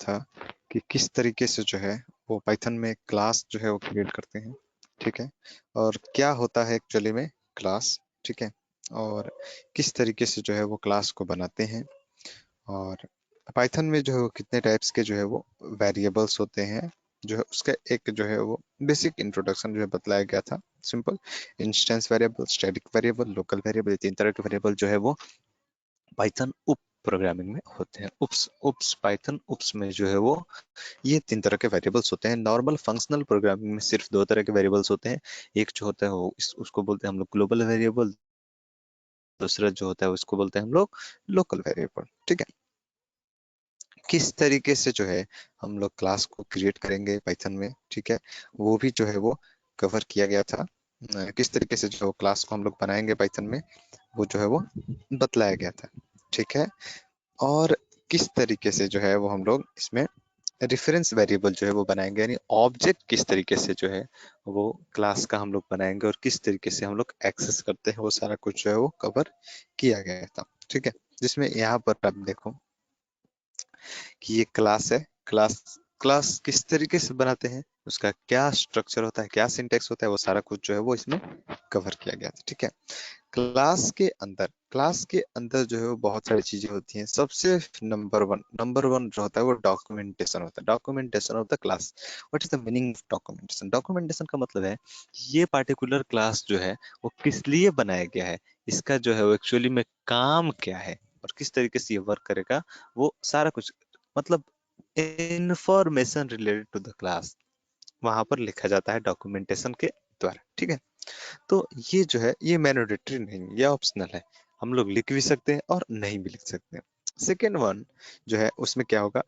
था कि किस तरीके से जो है वो पाइथन में क्लास जो है वो क्रिएट करते हैं, ठीक है, और क्या होता है एक्चुअली में क्लास, ठीक है, और किस तरीके से जो है वो क्लास को बनाते हैं, और पाइथन में जो है वो कितने टाइप्स के जो है वो वेरिएबल्स होते हैं, जो है उसका एक जो है वो बेसिक इंट्रोडक्शन जो है बतलाया गया था। Simple instance variable, static variable, local variable, तीन तरह के वेरिएबल जो है वो पाइथन उप प्रोग्रामिंग में होते हैं। उप्स उप्स पाइथन उप्स में जो है वो ये तीन तरह के वेरिएबल्स होते हैं। नॉर्मल फंक्शनल प्रोग्रामिंग में सिर्फ दो तरह के वेरिएबल्स होते हैं। एक जो होता है वो उसको बोलते हैं हम लोग ग्लोबल वेरिएबल, दूसरा जो होता है उसको बोलते हैं हम लोग लोकल वेरिएबल, ठीक है। किस तरीके से जो है हम लोग क्लास को क्रिएट करेंगे पाइथन में, ठीक है, वो भी जो है वो कवर किया गया था। किस तरीके से जो क्लास को हम लोग बनाएंगे पाइथन में वो जो है वो बतलाया गया था, ठीक है। और किस तरीके से जो है वो हम लोग इसमें रेफरेंस वेरिएबल जो है वो बनाएंगे, यानी ऑब्जेक्ट किस तरीके से जो है वो क्लास का हम लोग बनाएंगे और किस तरीके से हम लोग एक्सेस करते हैं, वो सारा कुछ जो है वो कवर किया गया था, ठीक है। जिसमें यहाँ पर आप देखो कि ये क्लास है, क्लास क्लास किस तरीके से बनाते हैं, उसका क्या स्ट्रक्चर होता है, क्या सिंटेक्स होता है, वो सारा कुछ जो है वो इसमें कवर किया गया था, ठीक है। क्लास के अंदर जो है वो बहुत सारी चीजें होती हैं। सबसे नंबर वन जो होता है वो डॉक्यूमेंटेशन होता है। Documentation of the class. What is the meaning of documentation? Documentation का मतलब है ये पार्टिकुलर क्लास जो है वो किस लिए बनाया गया है, इसका जो है वो एक्चुअली में काम क्या है और किस तरीके से ये वर्क करेगा, वो सारा कुछ मतलब information related to the class वहां पर लिखा जाता है डॉक्यूमेंटेशन के द्वारा, ठीक है। तो ये जो है ये मैंडेटरी नहीं, ये ऑप्शनल है। हम लोग लिख भी सकते हैं और नहीं भी लिख सकते हैं। सेकेंड वन जो है उसमें क्या होगा,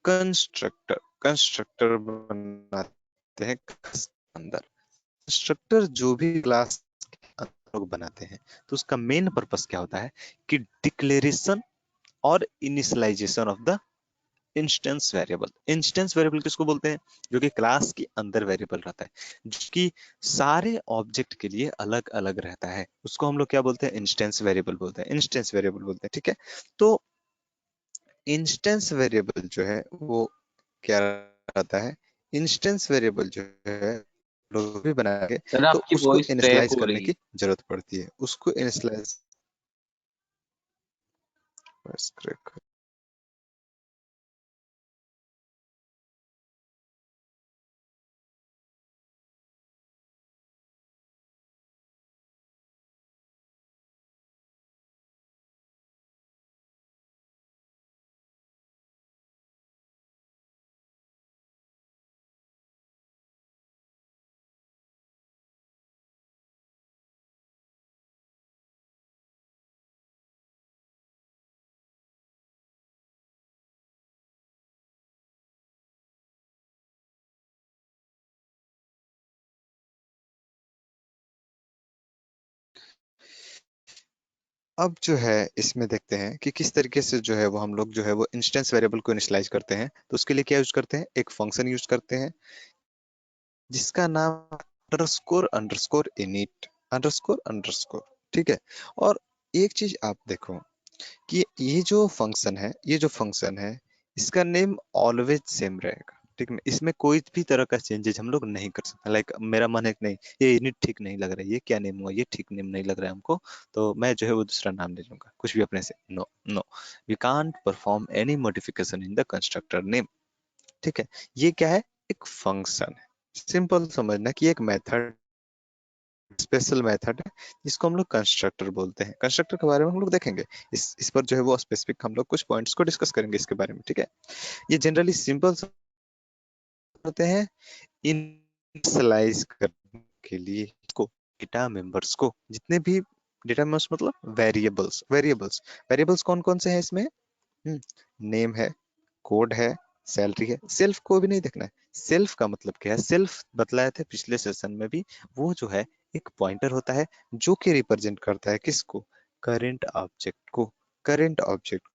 कंस्ट्रक्टर। कंस्ट्रक्टर बनाते हैं class के अंदर। कंस्ट्रक्टर जो भी क्लास लोग बनाते हैं तो उसका मेन पर्पस क्या होता है कि डिक्लेरेशन और initialisation of the instance variable. Instance variable किसको बोलते हैं? जो कि क्लास के अंदर वेरिएबल रहता है, जो कि सारे ऑब्जेक्ट के लिए अलग अलग रहता है, उसको हम लोग क्या बोलते हैं? इंस्टेंस वेरिएबल बोलते हैं, इंस्टेंस वेरिएबल बोलते हैं, ठीक है। तो इंस्टेंस वेरिएबल जो है वो क्या रहता है, इंस्टेंस वेरिएबल जो है लोग भी बनाएंगे सर तो आपकी उसको वॉइस ब्रेक इनिशियलाइज हो करने रही है। की जरूरत पड़ती है, उसको इनिशियलाइज। अब जो है इसमें देखते हैं कि किस तरीके से जो है वो हम लोग जो है वो इंस्टेंस वेरिएबल को इनिशियलाइज करते हैं। तो उसके लिए क्या यूज करते हैं, एक फंक्शन यूज करते हैं जिसका नाम underscore underscore init underscore underscore, ठीक है। और एक चीज आप देखो कि ये जो फंक्शन है इसका नेम ऑलवेज सेम रहेगा, ठीक है। इसमें कोई भी तरह का चेंजेस हम लोग नहीं कर सकते। लाइक मेरा मन है कि नहीं ये यूनिट ठीक नहीं लग रहा है, ये क्या नेम हुआ, ये ठीक नेम नहीं लग रहा है हमको, तो मैं जो है वो दूसरा नाम ले लूंगा कुछ भी अपने से। No no, we can't perform any modification in the constructor name, ठीक है। ये क्या है, एक फंक्शन है। सिंपल समझना कि एक मेथड, स्पेशल मेथड है जिसको हम लोग कंस्ट्रक्टर बोलते हैं। कंस्ट्रक्टर के बारे में हम लोग देखेंगे, इस पर जो है वो स्पेसिफिक हम लोग कुछ पॉइंट्स को डिस्कस करेंगे इसके बारे में, ठीक है। ये जनरली सिंपल होते हैं इनिशियलाइज करने के लिए को डेटा मेंबर्स को, जितने भी डेटा मेंबर्स मतलब वेरिएबल्स। वेरिएबल्स कौन कौन से हैं इसमें? नेम है, कोड है, सैलरी है। सेल्फ को भी नहीं देखना है। सेल्फ का मतलब क्या है, सेल्फ बतलाए थे पिछले सेशन में भी, वो जो है एक पॉइंटर होता है जो कि रिप्रेजेंट करता है किसको, करेंट ऑब्जेक्ट को। करेंट ऑब्जेक्ट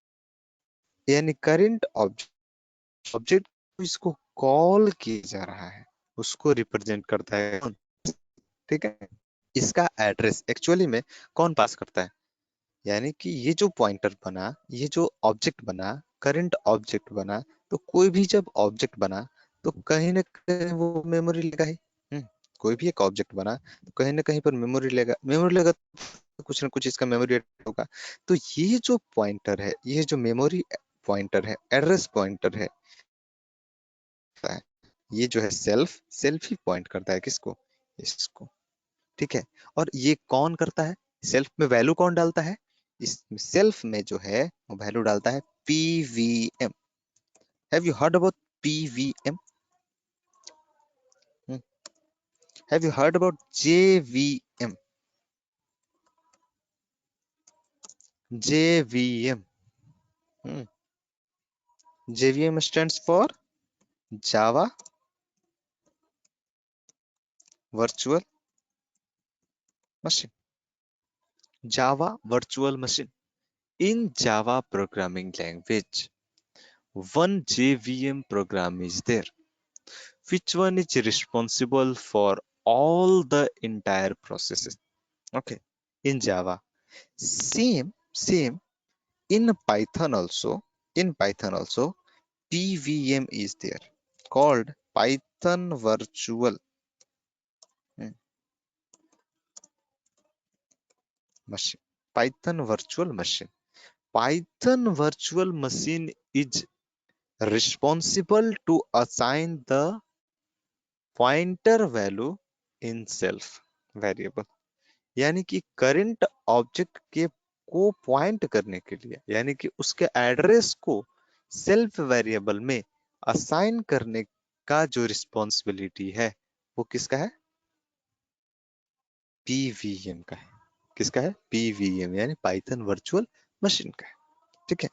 यानी करेंट ऑब्जेक्ट इसको कॉल किया जा रहा है उसको रिप्रेजेंट करता है, ठीक है। इसका एड्रेस एक्चुअली में कौन पास करता है, यानी कि ये जो पॉइंटर बना, ये जो ऑब्जेक्ट बना करंट ऑब्जेक्ट बना, तो कोई भी जब ऑब्जेक्ट बना तो कहीं ना कहीं वो मेमोरी लेगा ही। कोई भी एक ऑब्जेक्ट बना तो कहीं ना कहीं पर मेमोरी लेगा तो कुछ ना कुछ इसका मेमोरी होगा। तो ये जो पॉइंटर है, ये जो मेमोरी पॉइंटर है, एड्रेस पॉइंटर है, ये जो है सेल्फ सेल्फ ही पॉइंट करता है किसको, इसको। ठीक है। और ये कौन करता है, सेल्फ में वैल्यू कौन डालता है, इस सेल्फ में जो है वो वैल्यू डालता है PVM. Have you heard about PVM? Have you heard about JVM? JVM, JVM stands for Java virtual machine. Java virtual machine. In Java programming language, one JVM program is there, which one is responsible for all the entire processes. Okay. In Java, same. In Python also, PVM is there, called Python Virtual Machine. Python Virtual Machine. Python Virtual Machine is responsible to assign the pointer value in self variable। यानी कि current object के को point करने के लिए, यानी कि उसके एड्रेस को सेल्फ वेरिएबल में असाइन करने का जो रिस्पॉन्सिबिलिटी है वो किसका है, पीवीएम का है। किसका है, पीवीएम, यानी पाइथन वर्चुअल मशीन का है। ठीक है।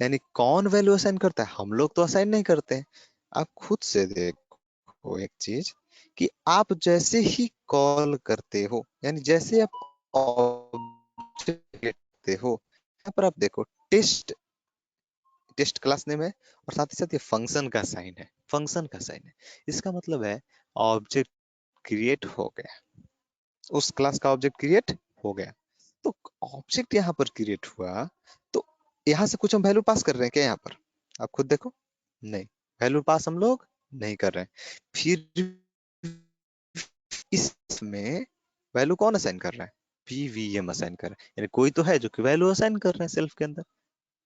यानी कौन वैल्यू असाइन करता है, हम लोग तो असाइन नहीं करते हैं। आप खुद से देखो एक चीज, कि आप जैसे ही कॉल करते हो, यानी जैसे आप ऑब्जेक्ट लेते हो, यहाँ पर आप देखो टेस्ट, टेस्ट क्लास नेम है, और साथ ही साथ ये फंक्शन का साइन है, फंक्शन का साइन है। इसका मतलब है ऑब्जेक्ट क्रिएट हो गया, उस क्लास का ऑब्जेक्ट क्रिएट हो गया। तो ऑब्जेक्ट यहाँ पर क्रिएट हुआ, तो यहाँ से कुछ हम वैल्यू पास कर रहे हैं क्या यहाँ पर, आप खुद देखो। नहीं, वैल्यू पास हम लोग नहीं कर रहे हैं। फिर इसमें वैल्यू कौन असाइन कर रहा है, पीवीएम असाइन कर रहा है। यानी कोई तो है जो कि वैल्यू असाइन कर रहा है सेल्फ के अंदर,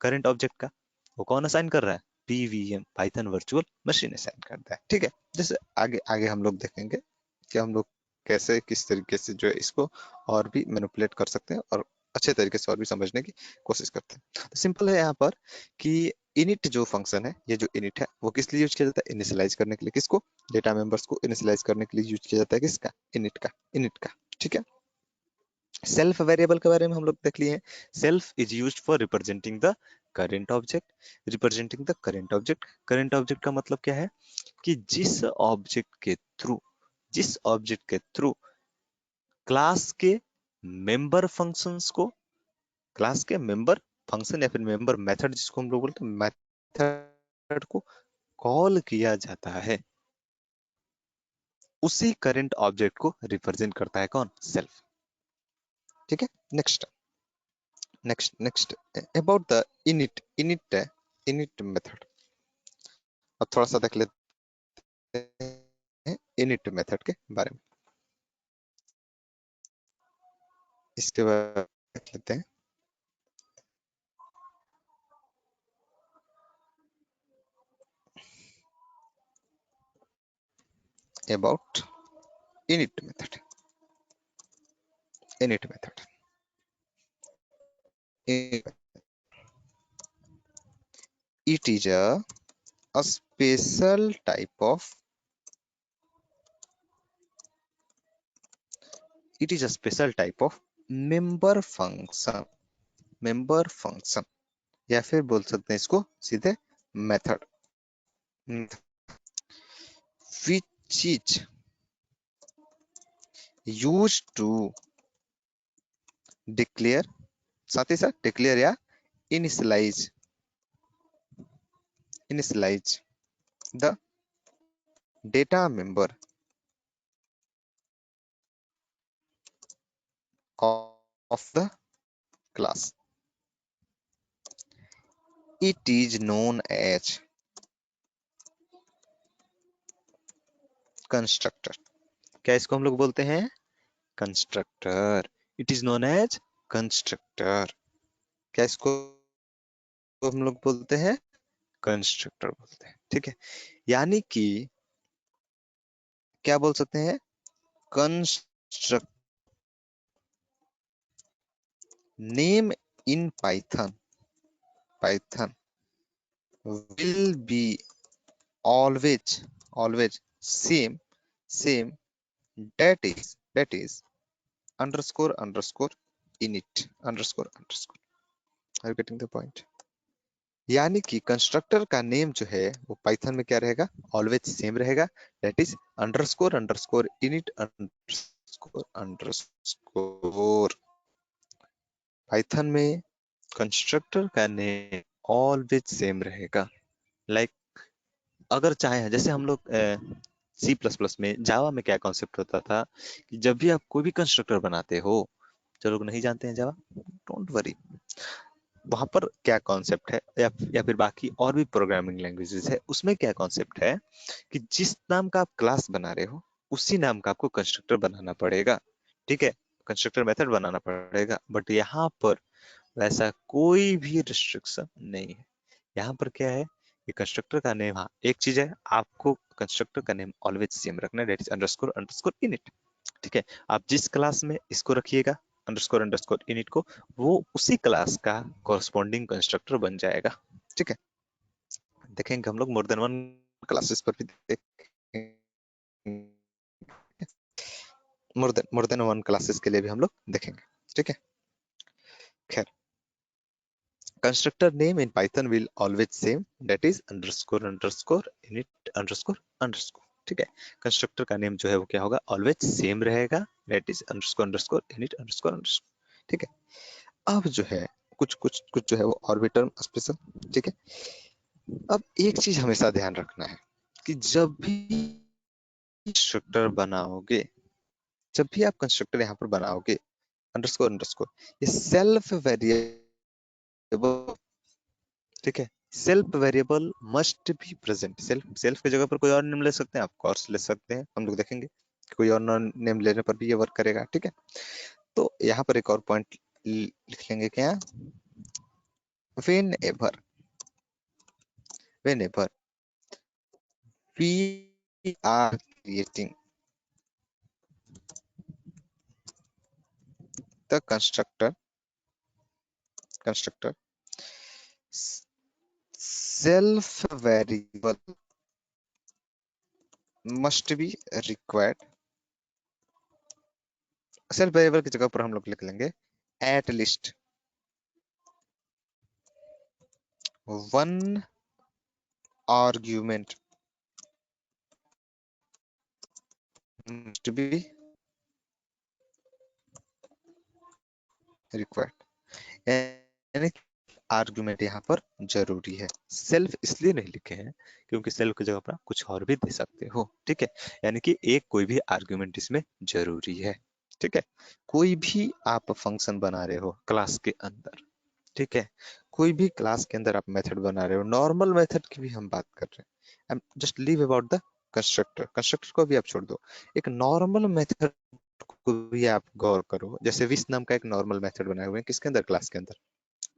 करंट ऑब्जेक्ट का। वो कौन असाइन कर रहा है, PVM, Python virtual machine assign करता है। ठीक है। जैसे आगे आगे हम लोग देखेंगे कि हम लोग कैसे किस तरीके से जो है इसको और भी मैनिपुलेट कर सकते हैं, और अच्छे तरीके से और भी समझने की कोशिश करते हैं। तो सिंपल है यहाँ पर कि इनिट जो फंक्शन है, ये जो इनिट है वो किस लिए यूज किया जाता है, इनिशियलाइज करने के लिए। किसको, डेटा मेंबर्स को इनिशियलाइज करने के लिए यूज किया जाता है, किसका, इनिट का। ठीक है। सेल्फ वेरिएबल के बारे में हम लोग देख लिए हैं। Self is used for representing the current object. Representing the current object, current object का मतलब क्या है, कि जिस ऑब्जेक्ट के थ्रू क्लास के मेंबर फंक्शंस को, क्लास के मेंबर फंक्शन या फिर मेंबर मेथड, जिसको हम लोग बोलते हैं मेथड को कॉल किया जाता है, उसी करंट ऑब्जेक्ट को रिप्रेजेंट करता है कौन, सेल्फ। ठीक है। Next next about the init method. अब थोड़ा सा देख लेते हैं इनिट मेथड के बारे में, इसके बारे में देख लेते हैं। About init method, init method, it is a special type of, it is a special type of member function, member function, या फिर बोल सकते हैं इसको सीधे method, which is used to declare, साथ ही साथ डिक्लेयर या initialise, initialise the data member of the class। It is known as constructor. क्या इसको हम लोग बोलते हैं? Constructor. It is known as constructor. क्या इसको हम लोग बोलते हैं? कंस्ट्रक्टर बोलते हैं। ठीक है, यानी कि क्या बोल सकते हैं? Construct name in Python, Python will be always same, same, that is underscore init underscore. Are you getting the point? यानी कि कंस्ट्रक्टर का नेम जो है वो पाइथन में क्या रहेगा? ऑलवेज सेम रहेगा, that is underscore init underscore. Python में कंस्ट्रक्टर का नेम ऑलवेज सेम रहेगा। लाइक अगर चाहे, जैसे हम लोग सी प्लस प्लस में, जावा में क्या कॉन्सेप्ट होता था कि जब भी आप कोई भी कंस्ट्रक्टर बनाते हो, जो लोग नहीं जानते हैं जावा, डोंट वरी, वहां पर क्या कॉन्सेप्ट है, या फिर बाकी और भी प्रोग्रामिंग लैंग्वेजेस है, उसमें क्या कॉन्सेप्ट है कि जिस नाम का आप क्लास बना रहे हो उसी नाम का आपको कंस्ट्रक्टर बनाना पड़ेगा। ठीक है, कंस्ट्रक्टर मेथड बनाना पड़ेगा। बट यहाँ पर वैसा कोई भी रिस्ट्रिक्शन नहीं है। यहाँ पर क्या है कि कंस्ट्रक्टर का नेम, हाँ एक चीज है, आपको कंस्ट्रक्टर का नेम ऑलवेज सेम रखना है, दैट इज अंडरस्कोर इनिट। ठीक है, आप जिस क्लास में इसको रखिएगा अंडरस्कोर इनिट को, वो उसी क्लास का कॉरस्पॉन्डिंग कंस्ट्रक्टर बन जाएगा। ठीक है, देखेंगे हम लोग मोर देन वन क्लासेस पर भी देखेंगे, मोर देन वन क्लासेस के लिए भी हम लोग देखेंगे। ठीक है, खैर, constructor name in Python will always same, that is underscore init underscore। ठीक है, कंस्ट्रक्टर का नेम जो है वो क्या होगा? ऑलवेज सेम रहेगा, that is underscore init underscore। ठीक है, अब जो है कुछ जो है वो और भी टर्म स्पेशल। ठीक है, अब एक चीज हमेशा ध्यान रखना है कि जब भी कंस्ट्रक्टर बनाओगे, जब भी आप कंस्ट्रक्टर यहाँ पर बनाओगे अंडरस्कोर, ये सेल्फ वेरिएबल, ठीक है, self variable must be present. Self की जगह पर कोई और नेम ले सकते हैं, आप कोर्स ले सकते हैं, हम लोग देखेंगे कोई और नेम लेने पर भी ये वर्क करेगा। ठीक है, तो यहाँ पर एक और पॉइंट लिख लेंगे, क्या? whenever whenever we are creating the constructor self variable must be required। Self variable की जगह पर हम लोग लिख लेंगे at least one argument must be required। यानी आर्गुमेंट यहाँ पर जरूरी है। सेल्फ इसलिए नहीं लिखे हैं क्योंकि सेल्फ की जगह पर आप कुछ और भी दे सकते हो। ठीक है, यानी कि एक कोई भी आर्गुमेंट इसमें जरूरी है। ठीक है, कोई भी आप फंक्शन बना रहे हो क्लास के अंदर, ठीक है, कोई भी क्लास के अंदर आप मेथड बना रहे हो, नॉर्मल मेथड की भी हम बात कर रहे हैं, just leave about the constructor को भी आप छोड़ दो, एक नॉर्मल मेथड को भी आप गौर करो। जैसे विस नाम का एक नॉर्मल मेथड बनाए हुए हैं किसके अंदर? क्लास के अंदर।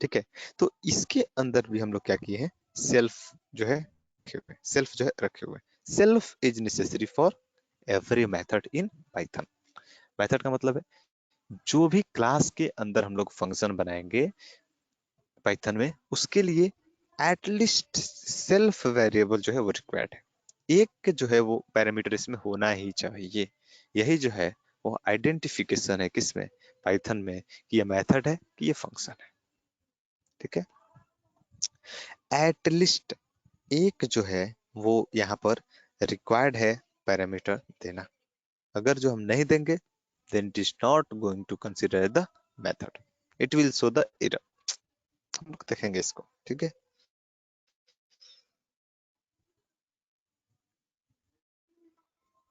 ठीक है, तो इसके अंदर भी हम लोग क्या किए हैं? सेल्फ जो है रखे हुए, सेल्फ जो है रखे हुए। Self is necessary for every method in Python. Method का मतलब है जो भी क्लास के अंदर हम लोग फंक्शन बनाएंगे पाइथन में, उसके लिए एटलीस्ट सेल्फ वेरिएबल जो है वो रिक्वायर्ड है। एक जो है वो पैरामीटर इसमें होना ही चाहिए। यही जो है वो आइडेंटिफिकेशन है किसमें? पाइथन में, कि ये मेथड है कि ये फंक्शन है। ठीक है, एटलीस्ट एक जो है वो यहाँ पर रिक्वायर्ड है पैरामीटर देना। अगर जो हम नहीं देंगे then it is not going to consider the method, it will show the error। हम लोग देखेंगे इसको। ठीक है,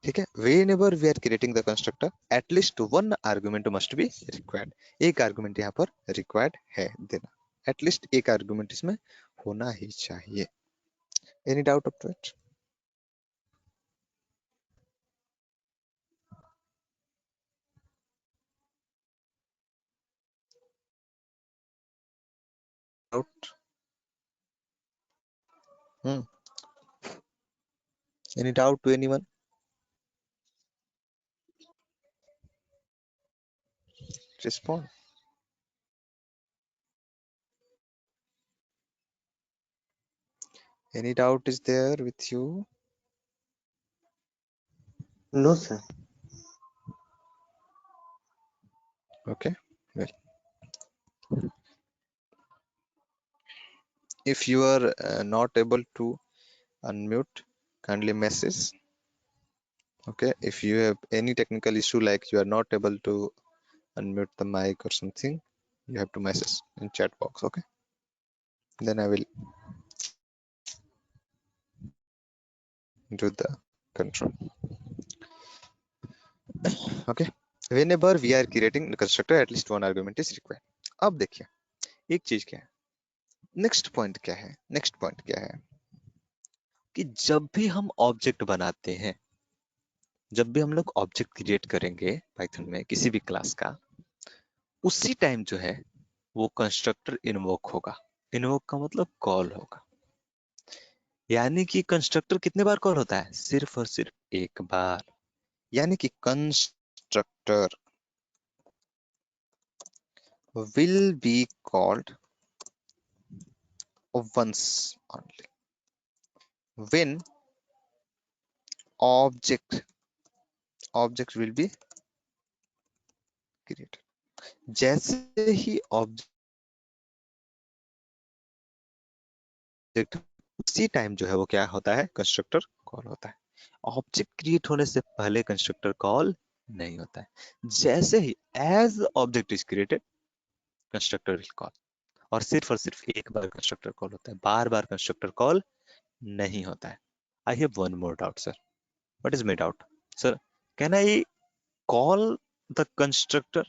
ठीक है, whenever we are creating the constructor at least one argument must be required। एक आर्गुमेंट यहाँ पर रिक्वायर्ड है देना। एटलीस्ट एक आर्गुमेंट इसमें होना ही चाहिए। Any doubt up to it? Doubt? Any doubt to anyone? Respond. Any doubt is there with you? No, sir. Okay. Well, if you are not able to unmute, kindly message. Okay. If you have any technical issue like you are not able to unmute the mic or something, you have to message in chat box. Okay. Then I will do the control. Okay. Whenever we are creating the constructor, at least one argument is required. अब देखिए एक चीज क्या है, next point क्या है, next point क्या है कि जब भी हम ऑब्जेक्ट बनाते हैं, जब भी हम लोग ऑब्जेक्ट क्रिएट करेंगे पाइथन में किसी भी क्लास का, उसी टाइम जो है वो कंस्ट्रक्टर इन्वोक होगा। इन्वोक का मतलब कॉल होगा, यानी कि कंस्ट्रक्टर कितने बार कॉल होता है? सिर्फ और सिर्फ एक बार। यानी कि constructor will be called once only when object will be created। जैसे ही ऑब्जेक्ट, उसी टाइम जो है वो क्या होता है? कंस्ट्रक्टर कॉल होता है। ऑब्जेक्ट क्रिएट होने से पहले कंस्ट्रक्टर कॉल नहीं होता है। जैसे ही as object is created, constructor will call. और सिर्फ एक बार कंस्ट्रक्टर कॉल होता है, बार बार कंस्ट्रक्टर कॉल नहीं होता है। I have one more doubt sir. What is my doubt sir? Can I call the constructor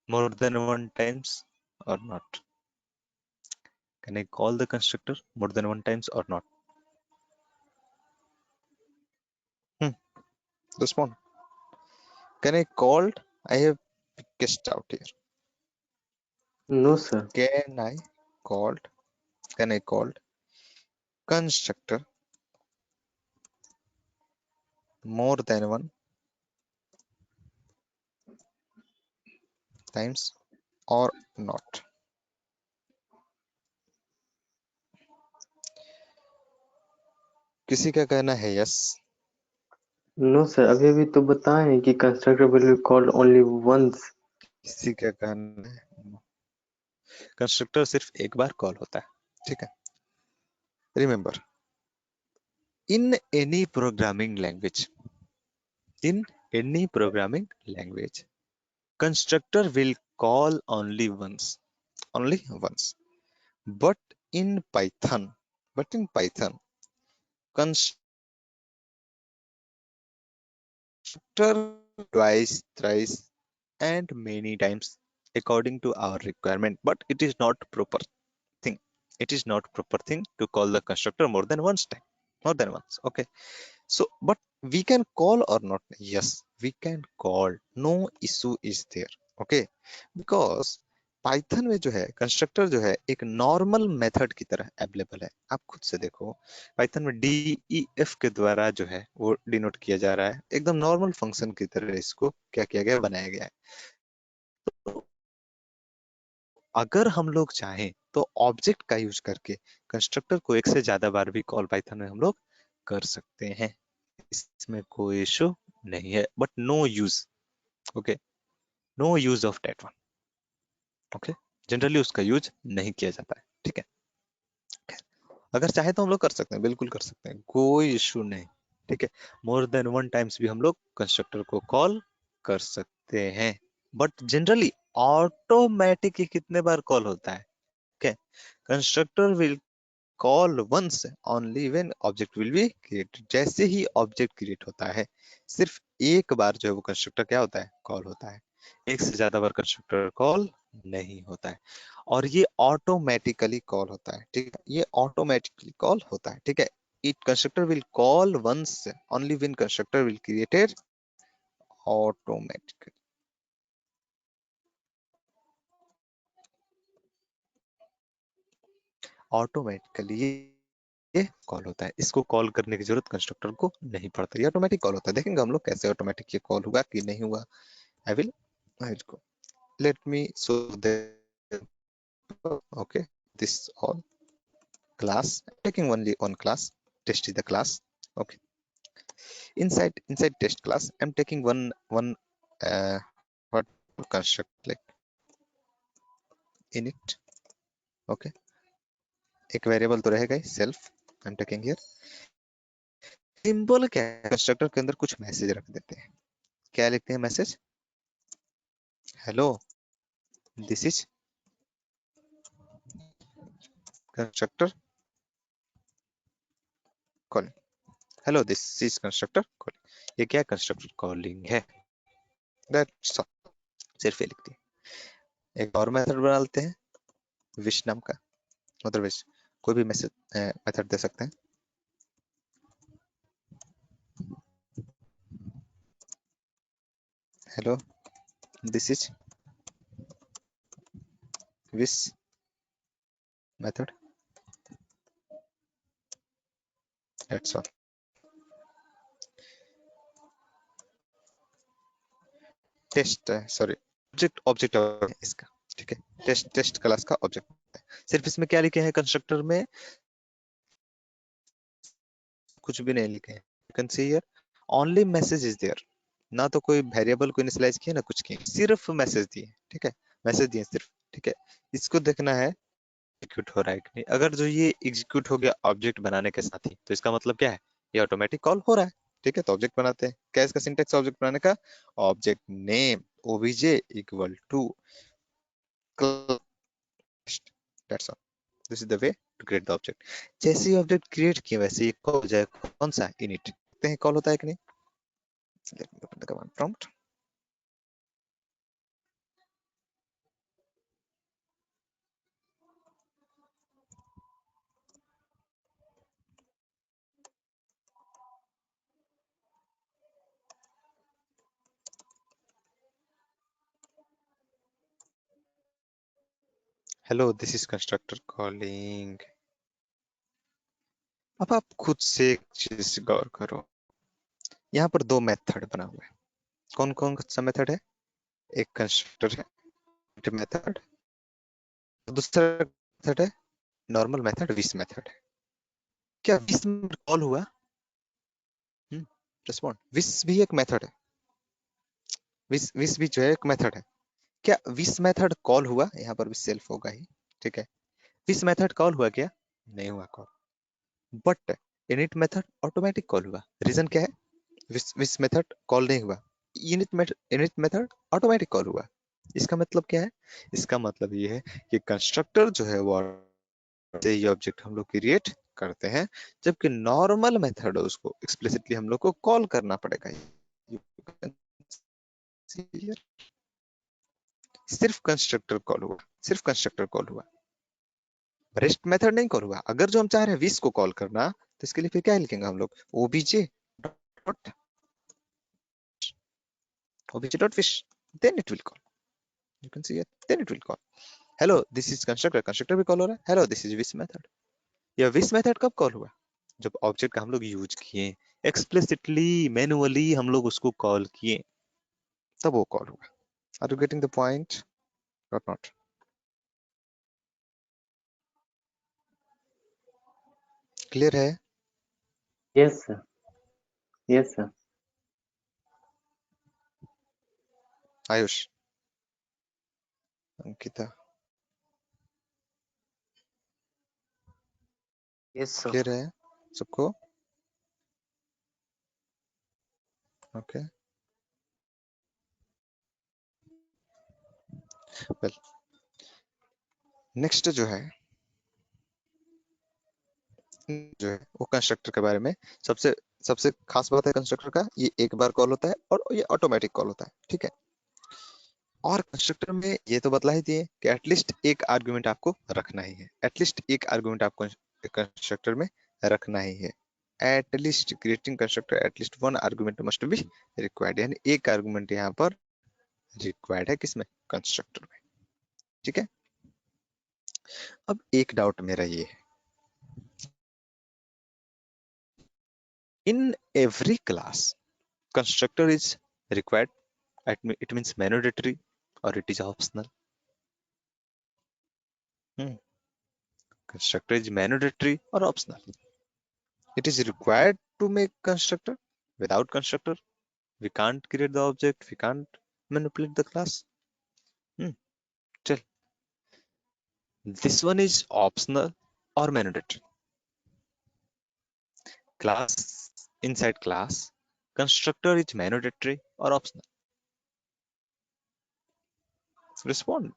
more than one times or not? Can I call the constructor more than one times or not? Respond. Can I called? I have guessed out here. No, sir. Can I called? Can I called constructor more than one times or not? किसी का कहना है yes? No, sir. अभी अभी तो बताए हैं कि constructor will be called only once. किसी का कहना है कंस्ट्रक्टर सिर्फ एक बार कॉल होता है। ठीक है, remember, in any programming language, in any programming language, constructor will call only once, but in python, constructor twice, thrice and many times according to our requirement, but it is not proper thing, it is not proper thing to call the constructor more than once time, more than once. Okay, so but we can call or not? Yes, we can call, no issue is there. Okay, because Python में जो है constructor जो है एक normal method की तरह available है। आप खुद से देखो, पाइथन में डीईएफ के द्वारा जो है वो डिनोट किया जा रहा है, एकदम नॉर्मल फंक्शन की तरह इसको क्या किया गया, बनाया गया है। तो अगर हम लोग चाहें तो ऑब्जेक्ट का यूज करके कंस्ट्रक्टर को एक से ज्यादा बार भी कॉल पाइथन में हम लोग कर सकते हैं, इसमें कोई इशू नहीं है, but no use. Okay, no use of that one. Okay, generally उसका यूज नहीं किया जाता है। ठीक है, अगर चाहे तो हम लोग कर सकते हैं, बिल्कुल कर सकते हैं, कोई इशू नहीं। ठीक है, मोर देन वन टाइम्स भी हम लोग कंस्ट्रक्टर को कॉल कर सकते हैं, बट जनरली ऑटोमेटिक कितने बार कॉल होता है? okay, constructor will call once only when object will be created। जैसे ही ऑब्जेक्ट क्रिएट होता है, सिर्फ एक बार जो है वो कंस्ट्रक्टर क्या होता है? कॉल होता है। एक से ज्यादा बार कंस्ट्रक्टर कॉल नहीं होता है, और ये ऑटोमेटिकली कॉल होता है, ठीक है, ये ऑटोमेटिकली कॉल होता है, ठीक है। It constructor will call once only when constructor will created automatically, automatically ये कॉल होता है, इसको कॉल करने की जरूरत कंस्ट्रक्टर को नहीं पड़ता, ये ऑटोमेटिक कॉल होता है। देखेंगे हम लोग कैसे ऑटोमेटिक ये कॉल हुआ कि नहीं हुआ। I will I will go, let me show the, okay, this all class, taking only one class, test is the class, okay. Inside test class I'm taking one uh, what construct like init, okay, एक variable तो रहेगा ही self, I am taking here. Simple क्या है, constructor के अंदर कुछ message रख देते हैं, क्या लिखते हैं message, hello this is constructor calling, hello this is constructor calling, ये क्या कंस्ट्रक्टर कॉलिंग है, दैट्स ऑल, सिर्फ ये लिखते हैं। एक और मेथड बना लेते हैं विश नाम का, मतलब विश कोई भी मैसेज मेथड दे सकते हैं, hello this is wish method, that's all. Test sorry object object इसका, ठीक है, टेस्ट टेस्ट क्लास का ऑब्जेक्ट, सिर्फ इसमें क्या लिखे हैं कंस्ट्रक्टर में, कुछ भी नहीं लिखे हैं, you can see here only message is there, ना तो कोई वेरिएबल को इनिशियलाइज किया ना कुछ किया, सिर्फ मैसेज दिए, ठीक है, मैसेज दिए सिर्फ, ठीक है। इसको देखना है एग्जीक्यूट हो रहा है कि नहीं, अगर जो ये एग्जीक्यूट हो गया ऑब्जेक्ट बनाने के साथ ही, तो इसका मतलब क्या है, ये ऑटोमेटिक कॉल हो रहा है, ठीक है। तो ऑब्जेक्ट बनाते हैं, क्या इसका सिंटेक्स ऑब्जेक्ट बनाने का, object name OBJ equal to that's all, this is the way to create the object. जैसे ही ऑब्जेक्ट क्रिएट किया वैसे ही कॉल हो जाए, कौन सा इनिट, देखते हैं कॉल होता है कि नहीं, let me open the command prompt, hello this is constructor calling. अब आप खुद से एक चीज गौर करो, यहाँ पर दो मेथड बना हुआ है, कौन कौन सा मेथड है, एक कंस्ट्रक्टर है मेथड, दूसरा मेथड है नॉर्मल मेथड विस मेथड, क्या विस कॉल हुआ, रिस्पॉन्ड, विस भी एक मेथड है, विस विस भी जो है एक मेथड है, क्या विस मेथड कॉल हुआ, यहाँ पर भी सेल्फ होगा ही, ठीक है, विस मेथड कॉल हुआ क्या, नहीं हुआ call, but init method automatic call हुआ, रीजन क्या है, विस मेथड कॉल नहीं हुआ, इनिट मेथड ऑटोमेटिक कॉल हुआ। इसका मतलब क्या है, इसका मतलब ये है कि कंस्ट्रक्टर जो है वो से ये ऑब्जेक्ट हम लोग क्रिएट करते हैं, जबकि नॉर्मल मेथड है उसको एक्सप्लिसिटली हम लोग को कॉल करना पड़ेगा। सिर्फ कंस्ट्रक्टर कॉल हुआ, सिर्फ कंस्ट्रक्टर कॉल हुआ, रेस्ट मेथड नहीं कॉल हुआ। अगर जो हम चाह रहे हैं विस को कॉल करना, तो इसके लिए फिर क्या लिखेंगे हम लोग, OBJ dot OBJ dot wish, then it will call, you can see it, then it will call, hello this is constructor, constructor भी कॉल हो रहा है, hello this is wish method. या विस मेथड कब कॉल हुआ, जब object का हम लोग यूज किए, एक्सप्लिसिटली मैनुअली हम लोग उसको कॉल किए, तब वो कॉल हुआ। Are you getting the point और नॉट, क्लियर है। Yes sir, yes sir, Ayush, Ankita, yes sir. Clear है सबको, ओके, वेल नेक्स्ट जो है वो कंस्ट्रक्टर के बारे में, सबसे सबसे खास बात है कंस्ट्रक्टर का, ये एक बार कॉल होता है और ये ऑटोमेटिक कॉल होता है, ठीक है। और कंस्ट्रक्टर में ये तो बतला ही दिए कि एटलीस्ट एक आर्गुमेंट आपको रखना ही है, एटलीस्ट एक आर्गुमेंट आपको कंस्ट्रक्टर में रखना ही है। At least creating constructor at least one argument must be required, यानी एक आर्गुमेंट यहाँ पर रिक्वायर्ड है किसमें, कंस्ट्रक्टर में। ठीक है। अब एक डाउट मेरा ये है, in every class constructor is required, it means mandatory or it is optional? Constructor is mandatory or optional? It is required to make constructor. Without constructor we can't create the object, we can't manipulate the class. Tell, this one is optional or mandatory? Class, inside class constructor is mandatory or optional? Respond.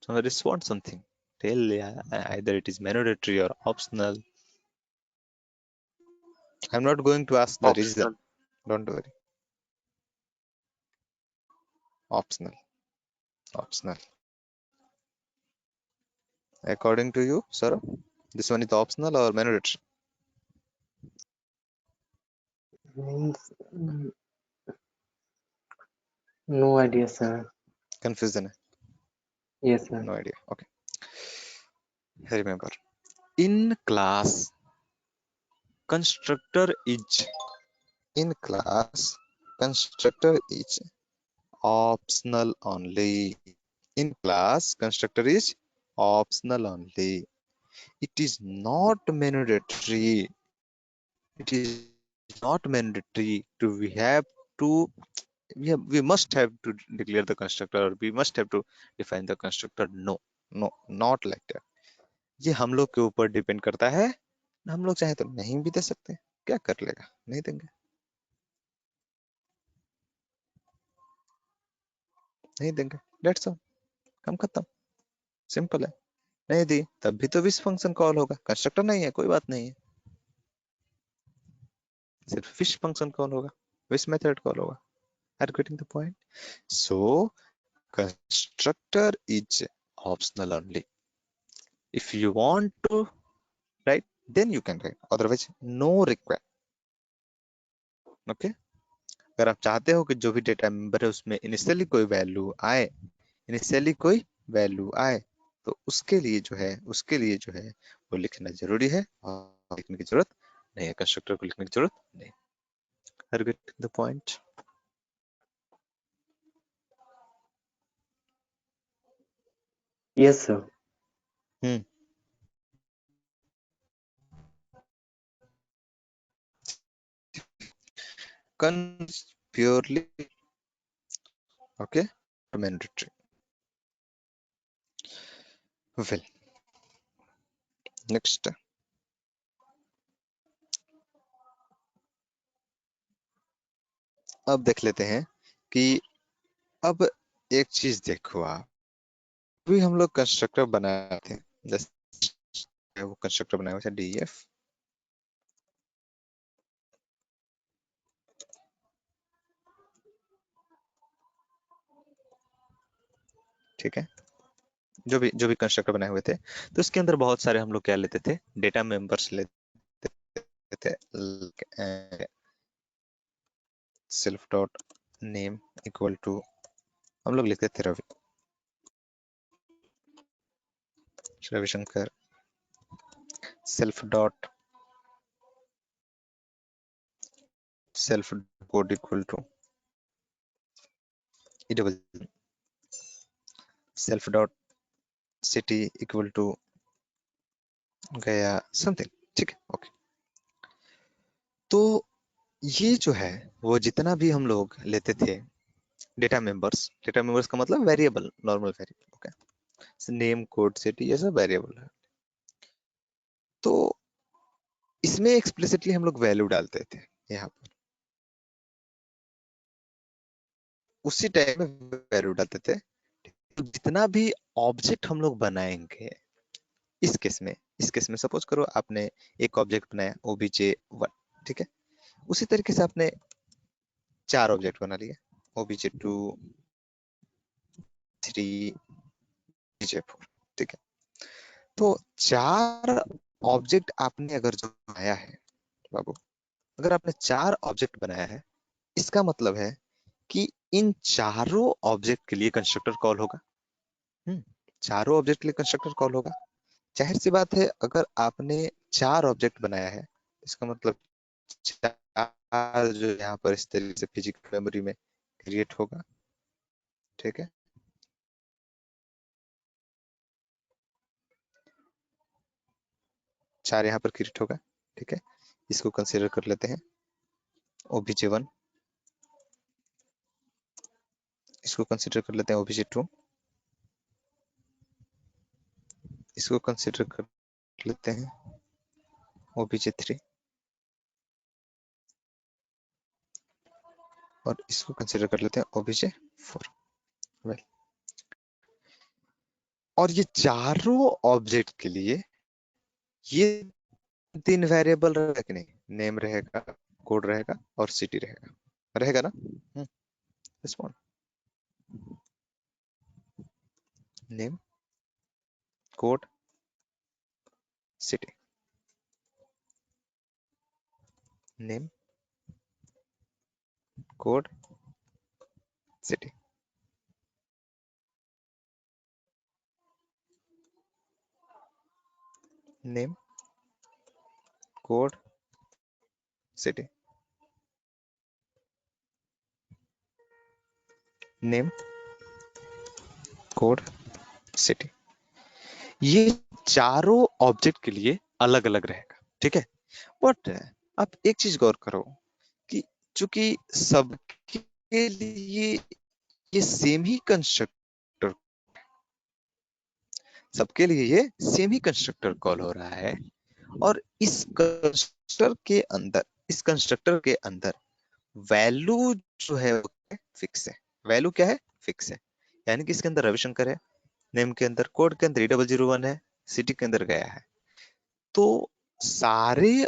So respond something. Tell, yeah, either it is mandatory or optional. I'm not going to ask the reason. Optional. Don't worry. Optional. Optional. According to you, sir, this one is optional or mandatory? Means no idea, sir. Confusion. Yes, sir. No idea. Okay. Remember, in class, constructor is in class. Constructor is optional only. In class, constructor is optional only. It is not mandatory. It is not mandatory to we have to we must have to declare the constructor or we must have to define the constructor. No, no, not like that. ये हम लोग के ऊपर depend करता है, हम लोग चाहे तो नहीं भी दे सकते, क्या कर लेगा, नहीं देंगे, नहीं देंगे, डेट्स ऑल, काम खत्म, सिंपल है। नहीं दी तब भी तो विश फंक्शन कॉल होगा, कंस्ट्रक्टर नहीं है कोई बात नहीं है, सिर्फ विश फंक्शन कॉल होगा, विश मेथड कॉल होगा। Are getting the point? So constructor is optional only. If you want to write, then you can write, otherwise no require. Okay, अगर आप चाहते हो कि जो भी डेटा मेंबर है उसमें इनिशियली कोई वैल्यू आए, इनिशियली कोई वैल्यू आए, तो उसके लिए जो है वो लिखना जरूरी है, और लिखने की जरूरत नहीं है, कंस्ट्रक्टर को लिखने की जरूरत नहीं। Are you getting the point? Yes, sir. Hmm. Purely okay, mandatory. Well, next अब देख लेते हैं कि अब एक चीज देखो आप, अभी हम लोग कंस्ट्रक्टर बनाते हैं, जैसे वो कंस्ट्रक्टर बनाया हुआ है डीएफ, ठीक है, जो भी कंस्ट्रक्टर बनाए हुए थे, तो उसके अंदर बहुत सारे हम लोग क्या लेते थे, डेटा मेंबर्स लेते थे, self dot name equal to, हम लोग लिखते थे Ravishankar, self dot self code equal to double, self dot city equal to Gaya something, ठीक है, ओके। तो ये जो है वो जितना भी हम लोग लेते थे डेटा मेंबर्स का मतलब variable, normal variable, okay, name code city ये सब वेरिएबल है। तो इसमें एक्सप्लिसिटली हम लोग वैल्यू डालते थे यहाँ पर, उसी टाइम में वैल्यू डालते थे। तो जितना भी ऑब्जेक्ट हम लोग बनाएंगे इस केस में सपोज करो आपने एक ऑब्जेक्ट बनाया obj1, ठीक है, उसी तरीके से आपने 4 ऑब्जेक्ट बना लिए, obj2 3 BJ4। ठीक है, तो 4 ऑब्जेक्ट आपने अगर जो बनाया है बाबू, अगर आपने 4 ऑब्जेक्ट बनाया है, इसका मतलब है कि इन चारों ऑब्जेक्ट के लिए कंस्ट्रक्टर कॉल होगा। हम्म, चारों ऑब्जेक्ट के लिए कंस्ट्रक्टर कॉल होगा। जाहिर सी बात है, अगर आपने 4 ऑब्जेक्ट बनाया है, इसका मतलब 4 जो यहाँ पर इस तरीके से फिजिकल मेमोरी में क्रिएट होगा। ठीक है, 4 यहाँ पर क्रिएट होगा। ठीक है, इसको कंसिडर कर लेते हैं OBJ1, इसको कंसिडर कर लेते हैं OBJ2, इसको कंसिडर कर लेते हैं OBJ3, और इसको कंसिडर कर लेते हैं OBJ4। वेल, और ये चारों ऑब्जेक्ट के लिए ये 3 वेरिएबल रहेगा कि नहीं? नेम रहेगा, कोड रहेगा और सिटी रहेगा। रहेगा ना? Respond, name, code, city, name, code, city, name, code, city, name, code, city. ये चारों ऑब्जेक्ट के लिए अलग अलग रहेगा। ठीक है, बट आप एक चीज गौर करो कि चूंकि सबके लिए ये सेम ही कंस्ट्रक्टर, सबके लिए ये सेम ही कंस्ट्रक्टर कॉल हो रहा है, और इस कंस्ट्रक्टर के अंदर वैल्यू जो है वो फिक्स है। वैल्यू क्या है? फिक्स है। यानी कि इसके अंदर रविशंकर है, नेम के अंदर, कोड के अंदर 3001 है, सिटी के अंदर गया है। तो सारे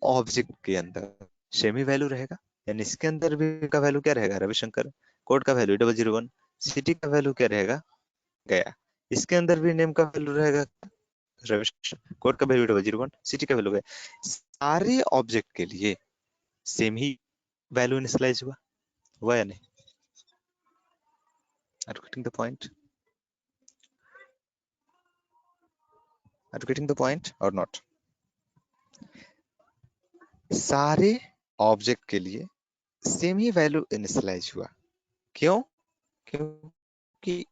ऑब्जेक्ट के अंदर सेम ही वैल्यू रहेगा। यानी इसके अंदर भी का वैल्यू क्या रहेगा? रविशंकर। कोड का वैल्यू 3001, सिटी का वैल्यू क्या रहेगा? गया। इसके अंदर भी नेम का वैल्यू रहेगा रविशंकर, कोड का वैल्यू 3001, सिटी का वैल्यू गया। सारे ऑब्जेक्ट के लिए सेम ही वैल्यू इनिशियलाइज हुआ या नहीं? Are you getting the point? Are you getting the point or not? सारे ऑब्जेक्ट के लिए सेम ही वैल्यू इनिशियलाइज हुआ। क्यों? क्योंकि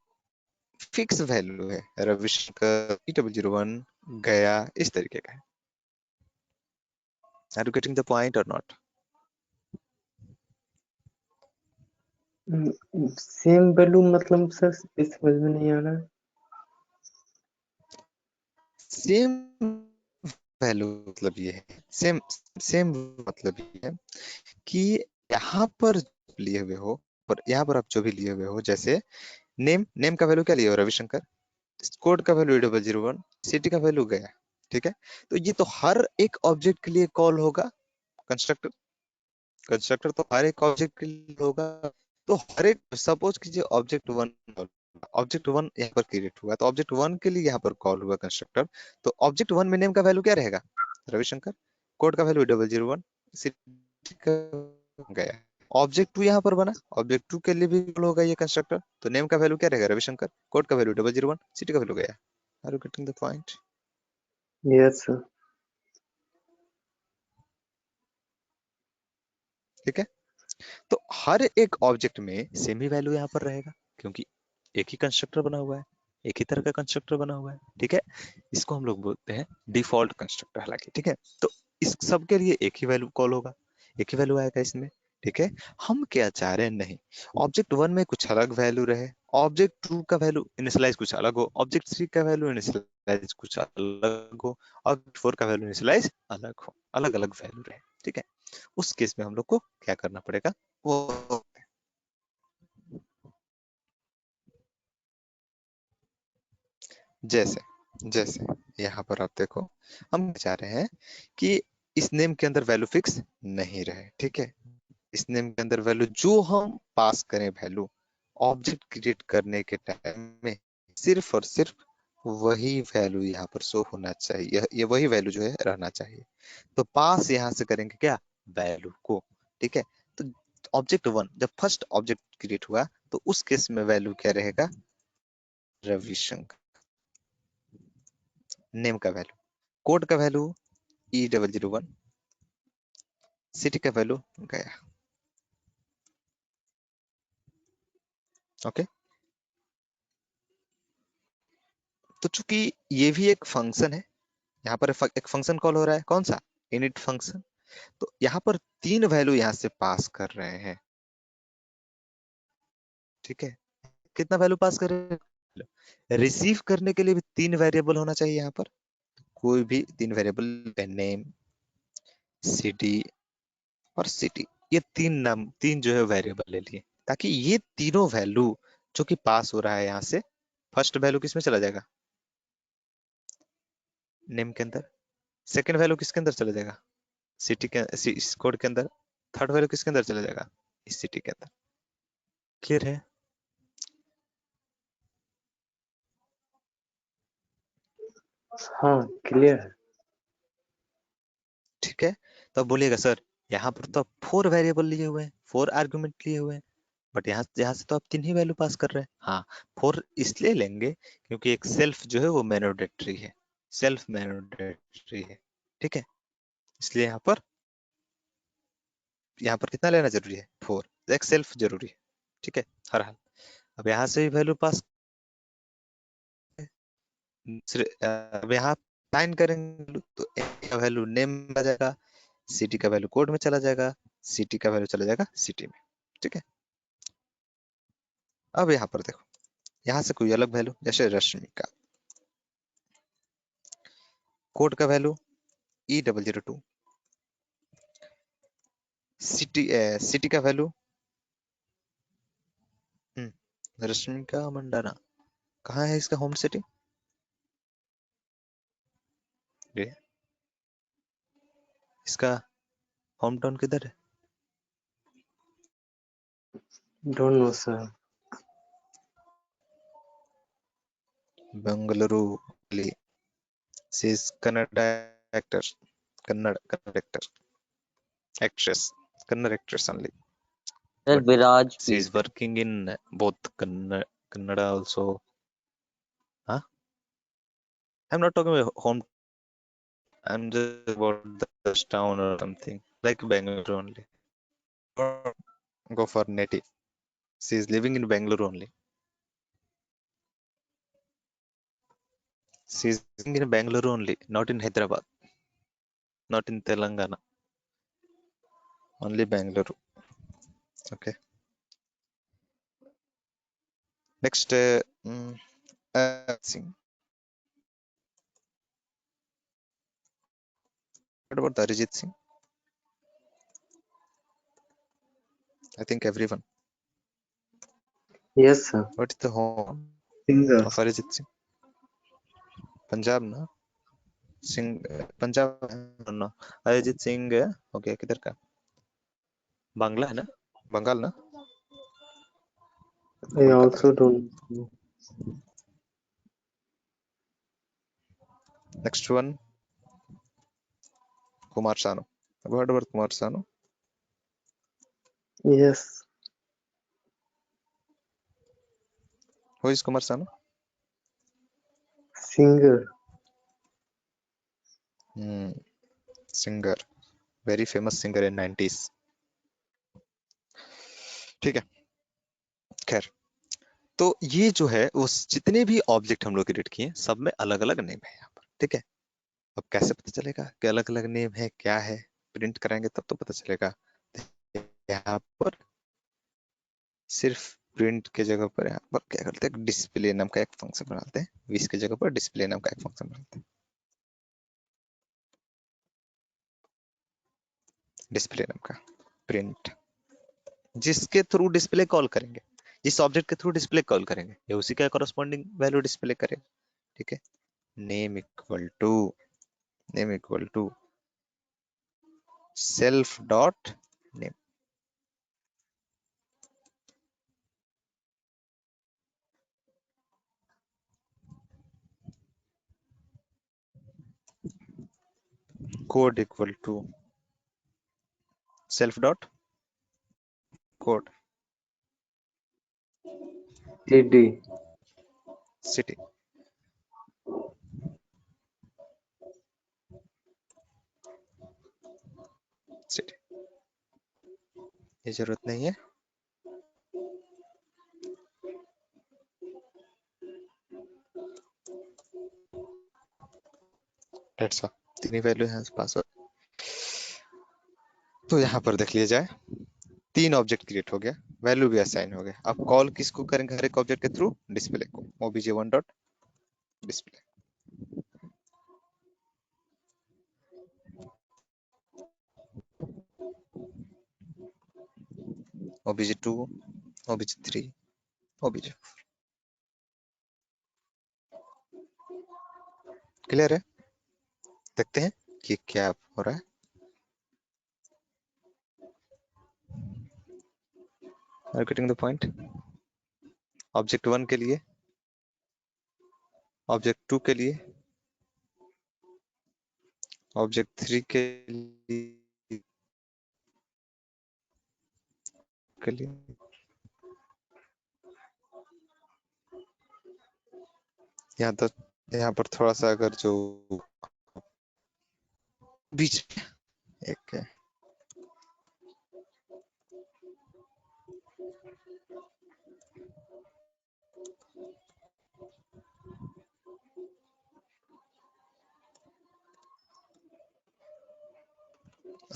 फिक्स वैल्यू है। रविशंकर P001 गया, इस तरीके का है। Are you getting the point or not? Same value मतलब सर इस समझ में नहीं आ रहा है। सेम वैल्यू मतलब ये है, सेम सेम मतलब ये है कि यहाँ पर लिए हुए हो, पर यहाँ पर आप जो भी लिए हुए हो, जैसे नेम का वैल्यू क्या लिए हो? रविशंकर। कोड का वैल्यू 8001, सिटी का वैल्यू गया। ठीक है, तो ये तो हर एक ऑब्जेक्ट के लिए कॉल होगा कंस्ट्रक्टर। कंस्ट्रक्टर तो हर एक ऑब्जेक्ट के लिए होगा। तो हर एक, सपोज कीजिए ऑब्जेक्ट वन यहाँ पर क्रिएट हुआ, तो ऑब्जेक्ट वन के लिए यहाँ पर कॉल हुआ कंस्ट्रक्टर। तो ऑब्जेक्ट वन में नेम का वैल्यू क्या रहेगा? रविशंकर। कोड का वैल्यू 0001, सिटी का गया। ऑब्जेक्ट टू यहाँ पर बना, ऑब्जेक्ट टू के लिए भी कॉल होगा ये कंस्ट्रक्टर। तो नेम का वैल्यू क्या रहेगा? रविशंकर। कोड का वैल्यू 0001, सिटी का value Gaya. Are you getting the point? Yes sir. ठीक है, तो हर एक ऑब्जेक्ट में सेम ही वैल्यू यहाँ पर रहेगा, क्योंकि एक ही कंस्ट्रक्टर बना हुआ है, एक ही तरह का कंस्ट्रक्टर बना हुआ है। ठीक है, इसको हम लोग बोलते हैं डिफॉल्ट कंस्ट्रक्टर। हालांकि ठीक है, तो इस सब के लिए एक ही वैल्यू कॉल होगा, एक ही वैल्यू आएगा इसमें। ठीक है, हम क्या चाह रहे हैं? नहीं, ऑब्जेक्ट वन में कुछ अलग वैल्यू रहे, ऑब्जेक्ट टू का वैल्यू इनिशियलाइज कुछ अलग हो, ऑब्जेक्ट थ्री का वैल्यू इनिशियलाइज कुछ अलग हो, ऑब्जेक्ट फोर का वैल्यू इनिशियलाइज अलग हो, अलग अलग वैल्यू रहे। ठीक है, उस केस में हम लोग को क्या करना पड़ेगा? वो जैसे जैसे यहाँ पर आप देखो, हम चाह रहे हैं कि इस नेम के अंदर वैल्यू फिक्स नहीं रहे। ठीक है, इस नेम के अंदर वैल्यू जो हम पास करें वैल्यू, ऑब्जेक्ट क्रिएट करने के टाइम में सिर्फ और सिर्फ वही वैल्यू यहाँ पर शो होना चाहिए, ये वही वैल्यू जो है रहना चाहिए। तो पास यहाँ से करेंगे क्या, वैल्यू को। ठीक है, तो ऑब्जेक्ट वन जब फर्स्ट ऑब्जेक्ट क्रिएट हुआ तो उस केस में वैल्यू क्या रहेगा, रविशंकर। नेम का वैल्यू, कोड का वैल्यू E001, सिटी का वैल्यू गया। ओके, तो चूंकि ये भी एक फंक्शन है, यहाँ पर एक फंक्शन कॉल हो रहा है, कौन सा, इनिट फंक्शन। तो यहाँ पर तीन वैल्यू यहाँ से पास कर रहे हैं। ठीक है, कितना वैल्यू पास कर रहे हैं, रिसीव करने के लिए भी तीन वेरिएबल होना चाहिए यहाँ पर। कोई भी तीन वेरिएबल, नेम, सिटी और सिटी, ये तीन नाम, तीन जो है वेरिएबल ले लिए, ताकि ये तीनों वैल्यू जो कि पास हो रहा है यहाँ से, फर्स्ट वैल्यू किसमें चला जाएगा, नेम के अंदर। सेकंड वैल्यू किसके अंदर चला जाएगा, सिटी के, इस कोड के अंदर। थर्ड वैल्यू किसके अंदर चला जाएगा, इस सिटी के अंदर। क्लियर है। हाँ क्लियर है। ठीक है, तो अब बोलिएगा सर यहाँ पर तो आप फोर वेरिएबल लिए हुए हैं, फोर आर्गुमेंट लिए हुए हैं, बट यहाँ से तो आप तीन ही वैल्यू पास कर रहे हैं। हाँ, फोर इसलिए लेंगे क्योंकि एक सेल्फ जो है वो मैनोडेटरी है, सेल्फ मैनोडेटरी है। ठीक है, इसलिए यहाँ पर कितना लेना जरूरी है, फोर, एक सेल्फ जरूरी है। ठीक है, हर हाल। अब यहाँ से भी वैल्यू पास, अब यहाँ साइन करेंगे तो A का वैल्यू नेम में आ जाएगा, सिटी का वैल्यू कोड में चला जाएगा, सिटी का वैल्यू चला जाएगा सिटी में। ठीक है, अब यहाँ पर देखो, यहाँ से कोई अलग वैल्यू, जैसे रश्मि का कोड का वैल्यू E002, सिटी का वैल्यू रश्मि का मंडाना, कहाँ है इसका होम सिटी, ये इसका होम टाउन किधर है, don't know sir. Bengaluru. She is Kannada actor, Kannada actress, Kannada actress only. Sir But Viraj she please. is working in both Kannada also. Huh? I'm not talking about home. I'm just about this town or something like Bangalore only. Or go for native. She is living in Bangalore only. She is living in Bangalore only, not in Hyderabad, not in Telangana. Only Bangalore. Okay. Next, Singh. What about Arijit Singh? I think everyone. Yes sir. What is the home singer. of Arijit Singh? Punjab, na? Singh, Punjab, ना, अरिजीत सिंह हो गया किधर का, बांग्ला है ना, बंगाल ना, I Kolkata. Also don't. Next one, Kumar Sanu. What about Kumar Sanu, yes. Who is Kumar Sanu, singer. Singer, very famous singer in 90s। ठीक है, खैर, तो ये जो है उस जितने भी ऑब्जेक्ट हम लोग क्रिएट किए सब में अलग अलग नेम है यहाँ पर। ठीक है, अब कैसे पता चलेगा कि अलग अलग नेम है, क्या है, प्रिंट कराएंगे तब तो पता चलेगा। यहाँ पर सिर्फ प्रिंट के जगह पर यहाँ पर क्या करते हैं, डिस्प्ले नाम का एक फंक्शन बनाते हैं, विश के जगह पर डिस्प्ले नाम का एक फंक्शन बनाते हैं, डिस्प्ले नाम का प्रिंट, जिसके थ्रू डिस्प्ले कॉल करेंगे, जिस ऑब्जेक्ट के थ्रू डिस्प्ले कॉल करेंगे ये उसी का कॉरेस्पॉन्डिंग वैल्यू डिस्प्ले करेगा। ठीक है, name equal to, name equal to self dot name, code equal to self dot code cd city city. ये जरूरत नहीं है। डेट्स ऑल, तीन ही वैल्यू है पासवर्ड। तो यहाँ पर देख लिया जाए, तीन ऑब्जेक्ट क्रिएट हो गया, वैल्यू भी असाइन हो गया। अब कॉल किसको करेंगे हर एक ऑब्जेक्ट के थ्रू? डिस्प्ले को, obj1 dot display. obj2, obj3, obj। Clear है? देखते हैं कि क्या हो रहा है। Are you getting the point? Object 1 के लिए, ऑब्जेक्ट 2 के लिए, ऑब्जेक्ट 3 के लिए यहाँ तो, यहाँ पर थोड़ा सा अगर जो बीच में एक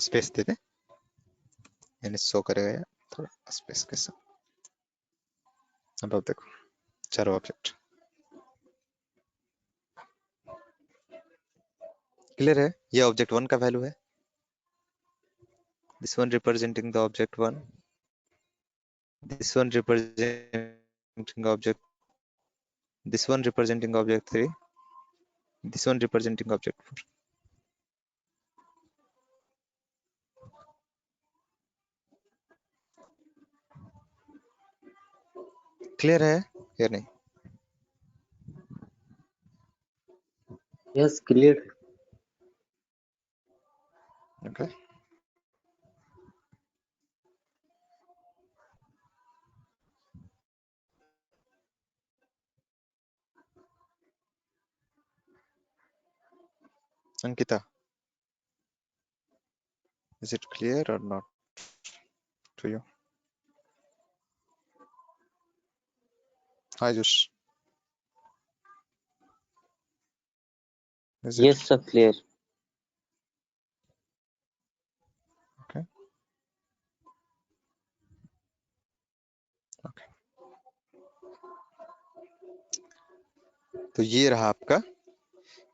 स्पेस दे दें, यानी शो करेगा या थोड़ा स्पेस के साथ। अब देखो चारों ऑब्जेक्ट क्लियर है। ये ऑब्जेक्ट 1 का वैल्यू है, this one representing the object 1, this one representing object, this one representing object 3, this one representing object 4। Clear है या नहीं? yes clear okay. Ankita, is it clear or not to you? Hi Josh, is it yes sir clear okay? Okay, तो ये रहा आपका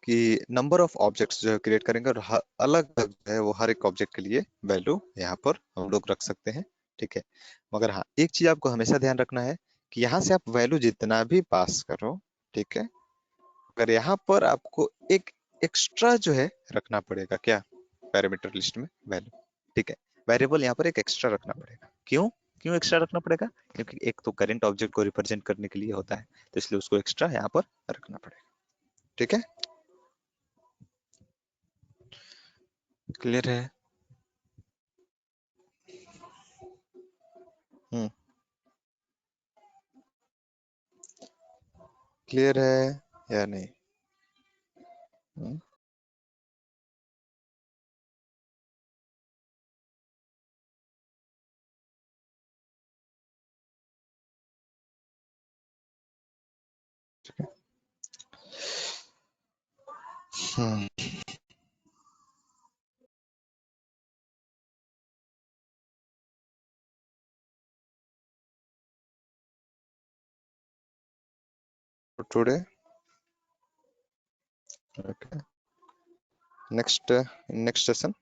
कि number of objects जो create करेंगे और अलग अलग जो है वो हर एक ऑब्जेक्ट के लिए वैल्यू यहाँ पर हम लोग रख सकते हैं। ठीक है, मगर हाँ एक चीज आपको हमेशा ध्यान रखना है कि यहाँ से आप वैल्यू जितना भी पास करो, ठीक है, अगर यहाँ पर आपको एक एक्स्ट्रा जो है रखना पड़ेगा, क्या? पैरामीटर लिस्ट में वैल्यू। ठीक है, वेरिएबल यहाँ पर एक एक्स्ट्रा रखना पड़ेगा। क्यों? क्यों एक्स्ट्रा रखना पड़ेगा? क्योंकि एक तो करंट ऑब्जेक्ट को रिप्रेजेंट करने के लिए होता है, तो इसलिए उसको एक्स्ट्रा यहाँ पर रखना पड़ेगा। ठीक है, क्लियर है? हम्म, क्लियर है या नहीं? हम्म, ठीक है। Hmm, today okay, next next session